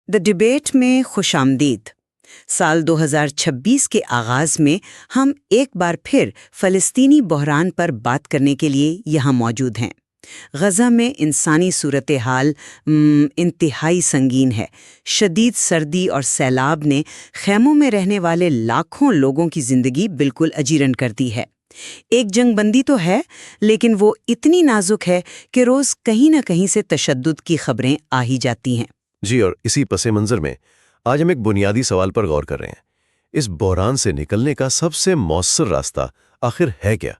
The debate میں خوش آمدید۔ سال 2026 کے آغاز میں ہم ایک بار پھر فلسطینی بحران پر بات کرنے کے لیے یہاں موجود ہیں۔ غزہ میں انسانی صورتحال انتہائی سنگین ہے۔ شدید سردی اور سیلاب نے خیموں میں رہنے والے لاکھوں لوگوں کی زندگی بالکل اجیرن کر دی ہے۔ ایک جنگ بندی تو ہے، لیکن وہ اتنی نازک ہے کہ روز کہیں نہ کہیں سے تشدد کی خبریں آ ہی جاتی ہیں۔ جی، اور اسی پس منظر میں آج ہم ایک بنیادی سوال پر غور کر رہے ہیں۔ اس بحران سے نکلنے کا سب سے مؤثر راستہ آخر ہے کیا؟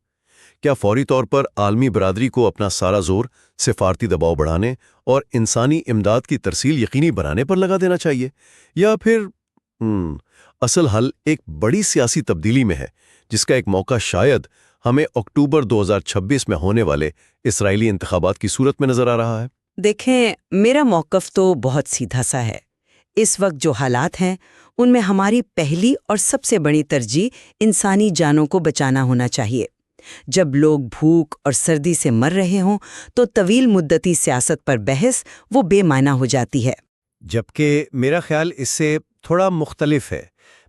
کیا فوری طور پر عالمی برادری کو اپنا سارا زور سفارتی دباؤ بڑھانے اور انسانی امداد کی ترسیل یقینی بنانے پر لگا دینا چاہیے، یا پھر اصل حل ایک بڑی سیاسی تبدیلی میں ہے، جس کا ایک موقع شاید ہمیں اکتوبر 2026 میں ہونے والے اسرائیلی انتخابات کی صورت میں نظر آ رہا ہے؟ دیکھیں، میرا موقف تو بہت سیدھا سا ہے۔ اس وقت جو حالات ہیں ان میں ہماری پہلی اور سب سے بڑی ترجیح انسانی جانوں کو بچانا ہونا چاہیے۔ جب لوگ بھوک اور سردی سے مر رہے ہوں تو طویل مدتی سیاست پر بحث وہ بے معنی ہو جاتی ہے۔ جبکہ میرا خیال اس سے تھوڑا مختلف ہے۔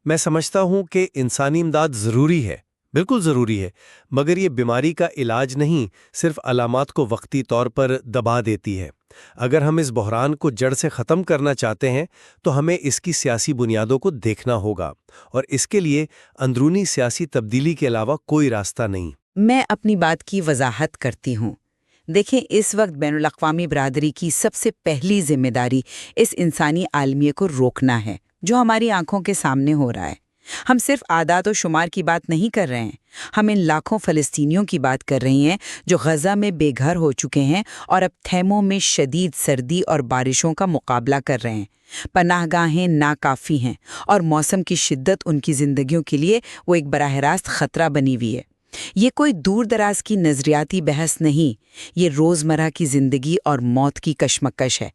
میں سمجھتا ہوں کہ انسانی امداد ضروری ہے، بالکل ضروری ہے، مگر یہ بیماری کا علاج نہیں، صرف علامات کو وقتی طور پر دبا دیتی ہے۔ اگر ہم اس بحران کو جڑ سے ختم کرنا چاہتے ہیں تو ہمیں اس کی سیاسی بنیادوں کو دیکھنا ہوگا، اور اس کے لیے اندرونی سیاسی تبدیلی کے علاوہ کوئی راستہ نہیں۔ میں اپنی بات کی وضاحت کرتی ہوں۔ دیکھیں، اس وقت بین الاقوامی برادری کی سب سے پہلی ذمہ داری اس انسانی عالمیے کو روکنا ہے جو ہماری آنکھوں کے سامنے ہو رہا ہے۔ ہم صرف اعداد و شمار کی بات نہیں کر رہے ہیں، ہم ان لاکھوں فلسطینیوں کی بات کر رہے ہیں جو غزہ میں بے گھر ہو چکے ہیں اور اب خیموں میں شدید سردی اور بارشوں کا مقابلہ کر رہے ہیں۔ پناہ گاہیں ناکافی ہیں اور موسم کی شدت ان کی زندگیوں کے لیے وہ ایک براہ راست خطرہ بنی ہوئی ہے۔ یہ کوئی دور دراز کی نظریاتی بحث نہیں، یہ روزمرہ کی زندگی اور موت کی کشمکش ہے۔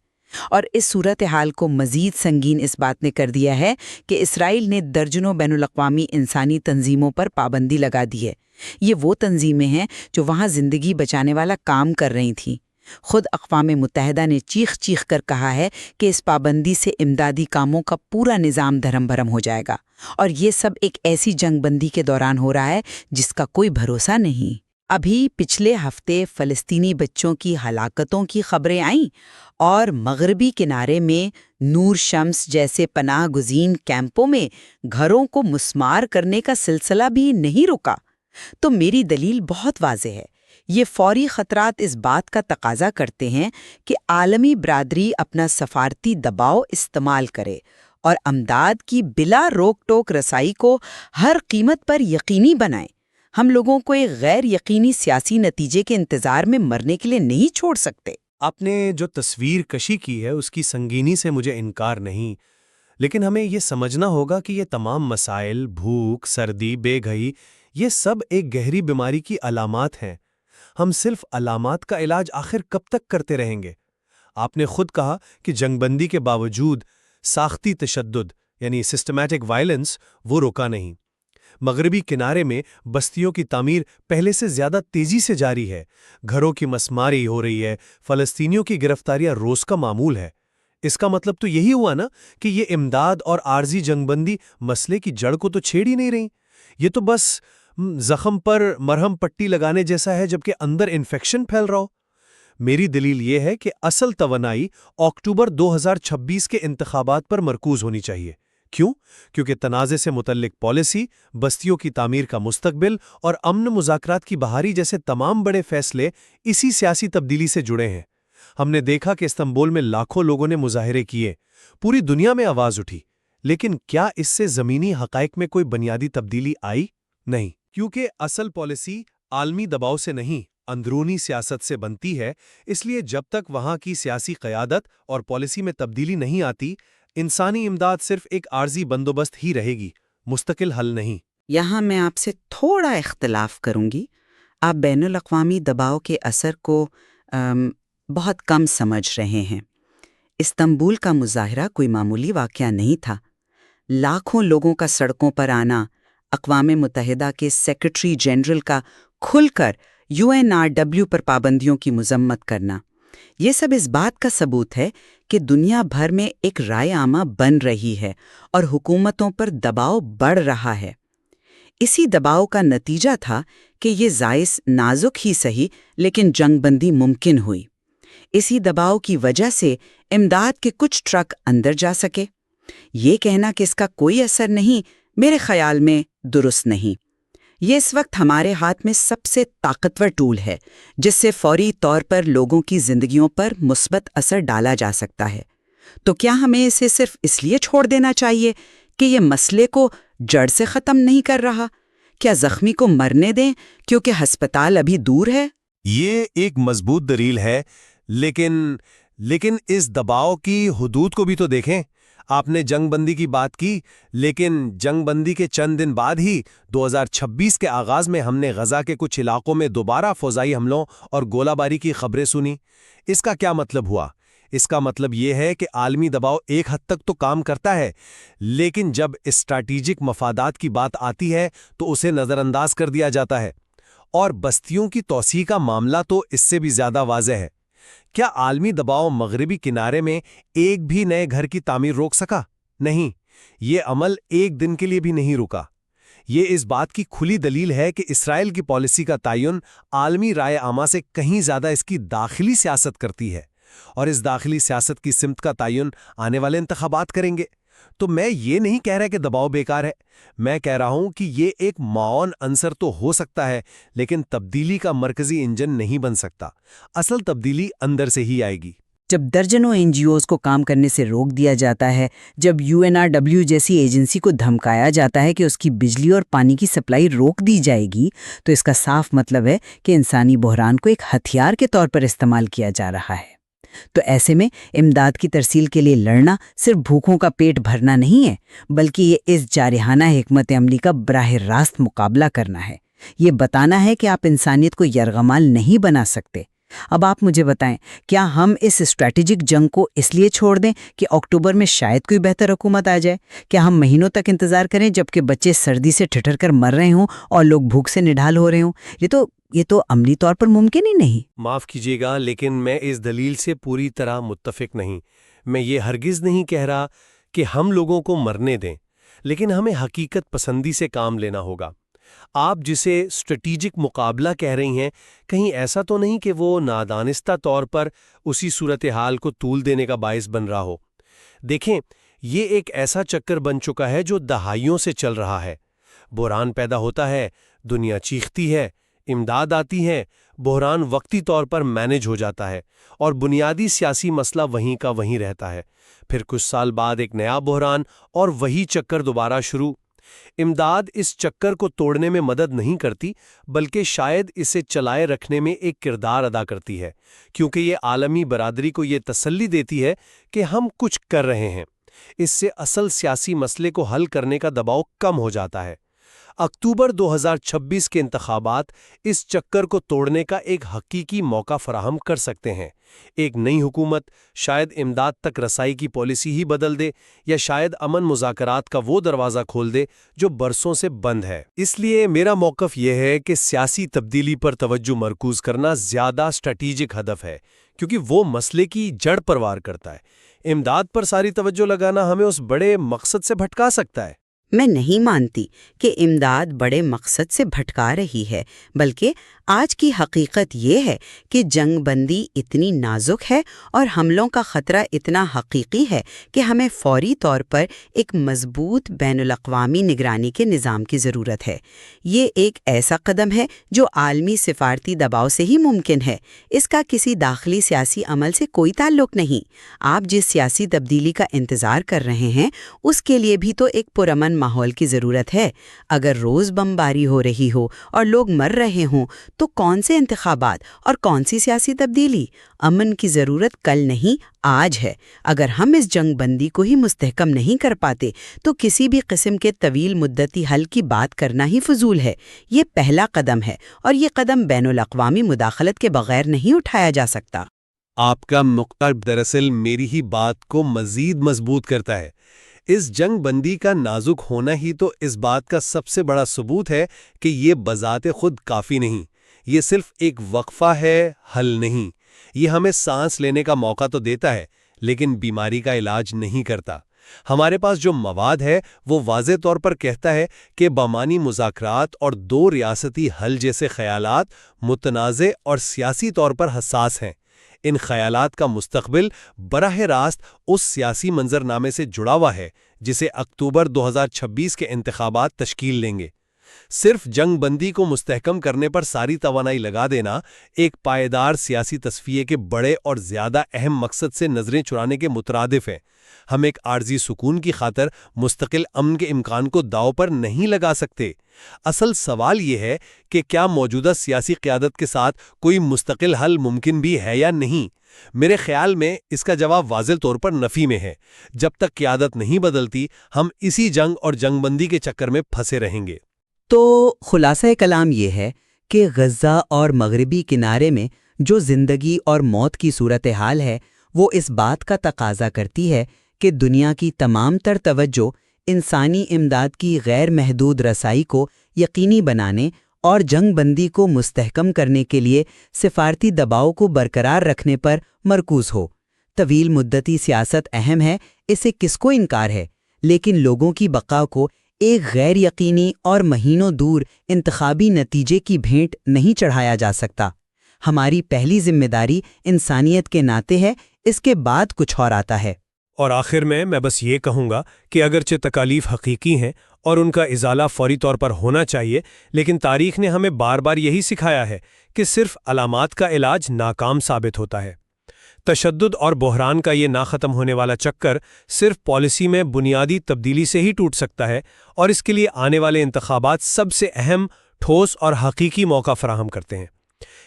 اور اس صورتحال کو مزید سنگین اس بات نے کر دیا ہے کہ اسرائیل نے درجنوں بین الاقوامی انسانی تنظیموں پر پابندی لگا دی ہے۔ یہ وہ تنظیمیں ہیں جو وہاں زندگی بچانے والا کام کر رہی تھیں۔ خود اقوام متحدہ نے چیخ چیخ کر کہا ہے کہ اس پابندی سے امدادی کاموں کا پورا نظام دھرم بھرم ہو جائے گا، اور یہ سب ایک ایسی جنگ بندی کے دوران ہو رہا ہے جس کا کوئی بھروسہ نہیں۔ ابھی پچھلے ہفتے فلسطینی بچوں کی ہلاکتوں کی خبریں آئیں، اور مغربی کنارے میں نور شمس جیسے پناہ گزین کیمپوں میں گھروں کو مسمار کرنے کا سلسلہ بھی نہیں رکا۔ تو میری دلیل بہت واضح ہے۔ یہ فوری خطرات اس بات کا تقاضا کرتے ہیں کہ عالمی برادری اپنا سفارتی دباؤ استعمال کرے اور امداد کی بلا روک ٹوک رسائی کو ہر قیمت پر یقینی بنائے۔ ہم لوگوں کو ایک غیر یقینی سیاسی نتیجے کے انتظار میں مرنے کے لیے نہیں چھوڑ سکتے۔ آپ نے جو تصویر کشی کی ہے اس کی سنگینی سے مجھے انکار نہیں، لیکن ہمیں یہ سمجھنا ہوگا کہ یہ تمام مسائل، بھوک، سردی، بے گھئی، یہ سب ایک گہری بیماری کی علامات ہیں۔ ہم صرف علامات کا علاج آخر کب تک کرتے رہیں گے؟ آپ نے خود کہا کہ جنگ بندی کے باوجود ساختی تشدد یعنی سسٹمیٹک وائلنس وہ روکا نہیں۔ مغربی کنارے میں بستیوں کی تعمیر پہلے سے زیادہ تیزی سے جاری ہے، گھروں کی مسماری ہو رہی ہے، فلسطینیوں کی گرفتاریاں روز کا معمول ہے۔ اس کا مطلب تو یہی ہوا نا کہ یہ امداد اور عارضی جنگ بندی مسئلے کی جڑ کو تو چھیڑ ہی نہیں رہی، یہ تو بس زخم پر مرہم پٹی لگانے جیسا ہے جبکہ اندر انفیکشن پھیل رہا ہو۔ میری دلیل یہ ہے کہ اصل توانائی اکتوبر 2026 کے انتخابات پر مرکوز ہونی چاہیے۔ کیوں؟ کیونکہ تنازع سے متعلق پالیسی، بستیوں کی تعمیر کا مستقبل اور امن مذاکرات کی بحالی جیسے تمام بڑے فیصلے اسی سیاسی تبدیلی سے جڑے ہیں۔ ہم نے دیکھا کہ استنبول میں لاکھوں لوگوں نے مظاہرے کیے، پوری دنیا میں آواز اٹھی، لیکن کیا اس سے زمینی حقائق میں کوئی بنیادی تبدیلی آئی؟ نہیں، کیونکہ اصل پالیسی عالمی دباؤ سے نہیں، اندرونی سیاست سے بنتی ہے۔ اس لیے جب تک وہاں کی سیاسی قیادت اور پالیسی میں تبدیلی نہیں آتی، انسانی امداد صرف ایک عارضی بندوبست ہی رہے گی، مستقل حل نہیں۔ یہاں میں آپ سے تھوڑا اختلاف کروں گی۔ آپ بین الاقوامی دباؤ کے اثر کو بہت کم سمجھ رہے ہیں۔ استنبول کا مظاہرہ کوئی معمولی واقعہ نہیں تھا۔ لاکھوں لوگوں کا سڑکوں پر آنا، اقوام متحدہ کے سیکرٹری جنرل کا کھل کر UNRW پر پابندیوں کی مذمت کرنا، یہ سب اس بات کا ثبوت ہے کہ دنیا بھر میں ایک رائے عامہ بن رہی ہے اور حکومتوں پر دباؤ بڑھ رہا ہے۔ اسی دباؤ کا نتیجہ تھا کہ یہ باعث نازک ہی صحیح لیکن جنگ بندی ممکن ہوئی۔ اسی دباؤ کی وجہ سے امداد کے کچھ ٹرک اندر جا سکے۔ یہ کہنا کہ اس کا کوئی اثر نہیں، میرے خیال میں درست نہیں۔ یہ اس وقت ہمارے ہاتھ میں سب سے طاقتور ٹول ہے جس سے فوری طور پر لوگوں کی زندگیوں پر مثبت اثر ڈالا جا سکتا ہے۔ تو کیا ہمیں اسے صرف اس لیے چھوڑ دینا چاہیے کہ یہ مسئلے کو جڑ سے ختم نہیں کر رہا؟ کیا زخمی کو مرنے دیں کیونکہ ہسپتال ابھی دور ہے؟ یہ ایک مضبوط دلیل ہے، لیکن اس دباؤ کی حدود کو بھی تو دیکھیں۔ آپ نے جنگ بندی کی بات کی، لیکن جنگ بندی کے چند دن بعد ہی 2026 کے آغاز میں ہم نے غزہ کے کچھ علاقوں میں دوبارہ فضائی حملوں اور گولہ باری کی خبریں سنی۔ اس کا کیا مطلب ہوا؟ اس کا مطلب یہ ہے کہ عالمی دباؤ ایک حد تک تو کام کرتا ہے، لیکن جب اسٹریٹجک مفادات کی بات آتی ہے تو اسے نظر انداز کر دیا جاتا ہے۔ اور بستیوں کی توسیع کا معاملہ تو اس سے بھی زیادہ واضح ہے۔ کیا عالمی دباؤ مغربی کنارے میں ایک بھی نئے گھر کی تعمیر روک سکا؟ نہیں، یہ عمل ایک دن کے لیے بھی نہیں رکا۔ یہ اس بات کی کھلی دلیل ہے کہ اسرائیل کی پالیسی کا تعین عالمی رائے عامہ سے کہیں زیادہ اس کی داخلی سیاست کرتی ہے، اور اس داخلی سیاست کی سمت کا تعین آنے والے انتخابات کریں گے۔ تو میں یہ نہیں کہہ رہا کہ دباؤ بیکار ہے، میں کہہ رہا ہوں کہ یہ ایک معاون عنصر تو ہو سکتا ہے، لیکن تبدیلی کا مرکزی انجن نہیں بن سکتا۔ اصل تبدیلی اندر سے ہی آئے گی۔ جب درجنوں NGOs کو کام کرنے سے روک دیا جاتا ہے، جب UNRW جیسی ایجنسی کو دھمکایا جاتا ہے کہ اس کی بجلی اور پانی کی سپلائی روک دی جائے گی، تو اس کا صاف مطلب ہے کہ انسانی بحران کو ایک ہتھیار کے طور پر استعمال کیا جا رہا ہے۔ تو ایسے میں امداد کی ترسیل کے لیے لڑنا صرف بھوکوں کا پیٹ بھرنا نہیں ہے، بلکہ یہ اس جارحانہ حکمت عملی کا براہ راست مقابلہ کرنا ہے۔ یہ بتانا ہے کہ آپ انسانیت کو یرغمال نہیں بنا سکتے۔ اب آپ مجھے بتائیں، کیا ہم اس اسٹریٹجک جنگ کو اس لیے چھوڑ دیں کہ اکتوبر میں شاید کوئی بہتر حکومت آ جائے؟ کیا ہم مہینوں تک انتظار کریں جبکہ بچے سردی سے ٹھٹر کر مر رہے ہوں اور لوگ بھوک سے نڈھال ہو رہے ہوں؟ یہ تو عملی طور پر ممکن ہی نہیں۔ معاف کیجیے گا، لیکن میں اس دلیل سے پوری طرح متفق نہیں۔ میں یہ ہرگز نہیں کہہ رہا کہ ہم لوگوں کو مرنے دیں، لیکن ہمیں حقیقت پسندی سے کام لینا ہوگا۔ آپ جسے اسٹریٹجک مقابلہ کہہ رہی ہیں، کہیں ایسا تو نہیں کہ وہ نادانستہ طور پر اسی صورتحال کو طول دینے کا باعث بن رہا ہو؟ دیکھیں، یہ ایک ایسا چکر بن چکا ہے جو دہائیوں سے چل رہا ہے۔ بحران پیدا ہوتا ہے، دنیا چیختی ہے، امداد آتی ہے، بحران وقتی طور پر مینج ہو جاتا ہے، اور بنیادی سیاسی مسئلہ وہیں کا وہیں رہتا ہے۔ پھر کچھ سال بعد ایک نیا بحران اور وہی چکر دوبارہ شروع۔ امداد اس چکر کو توڑنے میں مدد نہیں کرتی، بلکہ شاید اسے چلائے رکھنے میں ایک کردار ادا کرتی ہے، کیونکہ یہ عالمی برادری کو یہ تسلی دیتی ہے کہ ہم کچھ کر رہے ہیں۔ اس سے اصل سیاسی مسئلے کو حل کرنے کا دباؤ کم ہو جاتا ہے۔ اکتوبر 2026 کے انتخابات اس چکر کو توڑنے کا ایک حقیقی موقع فراہم کر سکتے ہیں۔ ایک نئی حکومت شاید امداد تک رسائی کی پالیسی ہی بدل دے، یا شاید امن مذاکرات کا وہ دروازہ کھول دے جو برسوں سے بند ہے۔ اس لیے میرا موقف یہ ہے کہ سیاسی تبدیلی پر توجہ مرکوز کرنا زیادہ اسٹریٹجک ہدف ہے، کیونکہ وہ مسئلے کی جڑ پر وار کرتا ہے۔ امداد پر ساری توجہ لگانا ہمیں اس بڑے مقصد سے بھٹکا سکتا ہے۔ میں نہیں مانتی کہ امداد بڑے مقصد سے بھٹکا رہی ہے، بلکہ آج کی حقیقت یہ ہے کہ جنگ بندی اتنی نازک ہے اور حملوں کا خطرہ اتنا حقیقی ہے کہ ہمیں فوری طور پر ایک مضبوط بین الاقوامی نگرانی کے نظام کی ضرورت ہے۔ یہ ایک ایسا قدم ہے جو عالمی سفارتی دباؤ سے ہی ممکن ہے، اس کا کسی داخلی سیاسی عمل سے کوئی تعلق نہیں۔ آپ جس سیاسی تبدیلی کا انتظار کر رہے ہیں، اس کے لیے بھی تو ایک پرامن ماحول کی ضرورت ہے۔ اگر روز بمباری ہو رہی ہو اور لوگ مر رہے ہوں تو کون سے انتخابات اور کون سی سیاسی تبدیلی؟ امن کی ضرورت کل نہیں، آج ہے۔ اگر ہم اس جنگ بندی کو ہی مستحکم نہیں کر پاتے تو کسی بھی قسم کے طویل مدتی حل کی بات کرنا ہی فضول ہے۔ یہ پہلا قدم ہے اور یہ قدم بین الاقوامی مداخلت کے بغیر نہیں اٹھایا جا سکتا۔ آپ کا نقطہ دراصل میری ہی بات کو مزید مضبوط کرتا ہے۔ اس جنگ بندی کا نازک ہونا ہی تو اس بات کا سب سے بڑا ثبوت ہے کہ یہ بذات خود کافی نہیں، یہ صرف ایک وقفہ ہے، حل نہیں۔ یہ ہمیں سانس لینے کا موقع تو دیتا ہے لیکن بیماری کا علاج نہیں کرتا۔ ہمارے پاس جو مواد ہے وہ واضح طور پر کہتا ہے کہ بامانی مذاکرات اور دو ریاستی حل جیسے خیالات متنازع اور سیاسی طور پر حساس ہیں۔ ان خیالات کا مستقبل براہ راست اس سیاسی منظرنامے سے جڑا ہوا ہے جسے اکتوبر 2026 کے انتخابات تشکیل لیں گے۔ صرف جنگ بندی کو مستحکم کرنے پر ساری توانائی لگا دینا ایک پائیدار سیاسی تصفیے کے بڑے اور زیادہ اہم مقصد سے نظریں چرانے کے مترادف ہے۔ ہم ایک عارضی سکون کی خاطر مستقل امن کے امکان کو داؤ پر نہیں لگا سکتے۔ اصل سوال یہ ہے کہ کیا موجودہ سیاسی قیادت کے ساتھ کوئی مستقل حل ممکن بھی ہے یا نہیں؟ میرے خیال میں اس کا جواب واضح طور پر نفی میں ہے۔ جب تک قیادت نہیں بدلتی ہم اسی جنگ اور جنگ بندی کے چکر میں پھنسے رہیں گے۔ تو خلاصہ کلام یہ ہے کہ غزہ اور مغربی کنارے میں جو زندگی اور موت کی صورتحال ہے وہ اس بات کا تقاضا کرتی ہے کہ دنیا کی تمام تر توجہ انسانی امداد کی غیر محدود رسائی کو یقینی بنانے اور جنگ بندی کو مستحکم کرنے کے لیے سفارتی دباؤ کو برقرار رکھنے پر مرکوز ہو۔ طویل مدتی سیاست اہم ہے، اسے کس کو انکار ہے، لیکن لوگوں کی بقا کو ایک غیر یقینی اور مہینوں دور انتخابی نتیجے کی بھینٹ نہیں چڑھایا جا سکتا۔ ہماری پہلی ذمہ داری انسانیت کے ناطے ہے، اس کے بعد کچھ اور آتا ہے۔ اور آخر میں بس یہ کہوں گا کہ اگرچہ تکالیف حقیقی ہیں اور ان کا ازالہ فوری طور پر ہونا چاہیے، لیکن تاریخ نے ہمیں بار بار یہی سکھایا ہے کہ صرف علامات کا علاج ناکام ثابت ہوتا ہے۔ تشدد اور بحران کا یہ نہ ختم ہونے والا چکر صرف پالیسی میں بنیادی تبدیلی سے ہی ٹوٹ سکتا ہے، اور اس کے لیے آنے والے انتخابات سب سے اہم، ٹھوس اور حقیقی موقع فراہم کرتے ہیں۔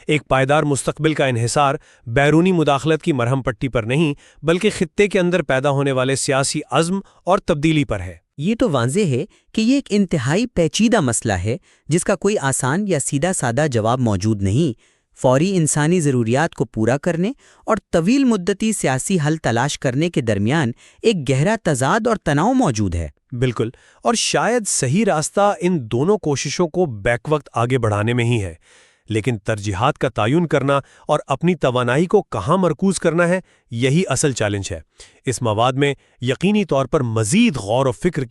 ایک پائیدار مستقبل کا انحصار بیرونی مداخلت کی مرہم پٹی پر نہیں بلکہ خطے کے اندر پیدا ہونے والے سیاسی عزم اور تبدیلی پر ہے۔ یہ تو واضح ہے کہ یہ ایک انتہائی پیچیدہ مسئلہ ہے جس کا کوئی آسان یا سیدھا سادہ جواب موجود نہیں۔ فوری انسانی ضروریات کو پورا کرنے اور طویل مدتی سیاسی حل تلاش کرنے کے درمیان ایک گہرا تضاد اور تناؤ موجود ہے۔ بالکل، اور شاید صحیح راستہ ان دونوں کوششوں کو بیک وقت آگے بڑھانے میں ہی ہے، لیکن ترجیحات کا تعین کرنا اور اپنی توانائی کو کہاں مرکوز کرنا ہے، یہی اصل چیلنج ہے۔ اس مواد میں یقینی طور پر مزید غور و فکر کی